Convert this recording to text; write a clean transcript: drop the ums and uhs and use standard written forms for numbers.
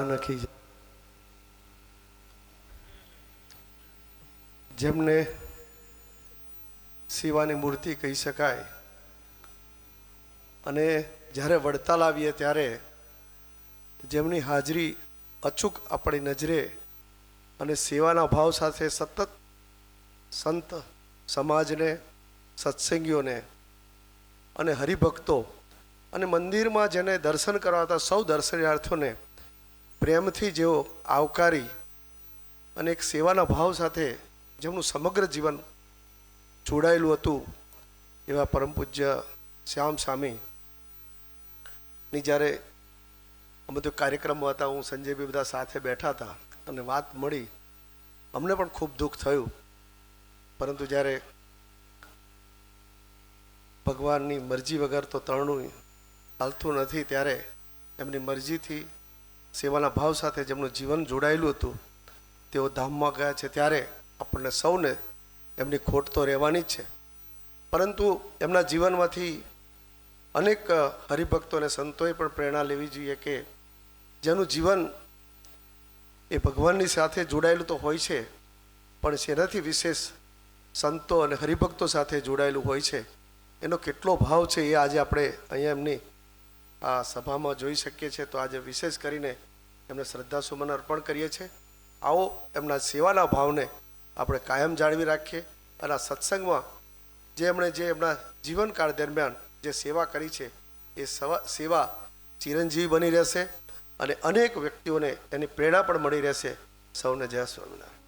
जानकी જેમને શિવાની મૂર્તિ કહી શકાય અને જ્યારે વડતાલ આવીએ ત્યારે જેમની હાજરી અચૂક આપણી નજરે અને સેવાના ભાવ સાથે સતત સંત સમાજને, સત્સંગીઓને અને હરિભક્તો અને મંદિરમાં જેને દર્શન કરાવતા સૌ દર્શનાર્થીઓને પ્રેમથી જેઓ આવકારી અને એક સેવાના ભાવ સાથે જેમનું સમગ્ર જીવન જોડાયેલું હતું એવા પરમ પૂજ્ય શ્યામ સ્વામીની જ્યારે અમે તો કાર્યક્રમમાં હતા, હું સંજયભાઈ બધા સાથે બેઠા હતા અને વાત મળી, અમને પણ ખૂબ દુઃખ થયું. પરંતુ જ્યારે ભગવાનની મરજી વગર તો તરણું હાલતું નથી, ત્યારે એમની મરજીથી સેવાના ભાવ સાથે જેમનું જીવન જોડાયેલું હતું તેઓ ધામમાં ગયા છે, ત્યારે આપણને સૌને એમની ખોટ તો રહેવાની જ છે. પરંતુ એમના જીવનમાંથી અનેક હરિભક્તો અને સંતોએ પણ પ્રેરણા લેવી જોઈએ કે જેનું જીવન એ ભગવાનની સાથે જોડાયેલું તો હોય છે, પણ શેનાથી વિશેષ સંતો અને હરિભક્તો સાથે જોડાયેલું હોય છે, એનો કેટલો ભાવ છે એ આજે આપણે અહીંયા એમની આ સભામાં જોઈ શકીએ છીએ. તો આજે વિશેષ કરીને એમને શ્રદ્ધાસુમન અર્પણ કરીએ છીએ. આવો એમના સેવાના ભાવને આપણે કાયમ જાળવી રાખીએ અને આ સત્સંગમાં જે એમના જીવનકાળ દરમિયાન જે સેવા કરી છે એ સેવા ચિરંજીવી બની રહેશે અને અનેક વ્યક્તિઓને એની પ્રેરણા પણ મળી રહેશે. સૌને જય સ્વામિનારાયણ.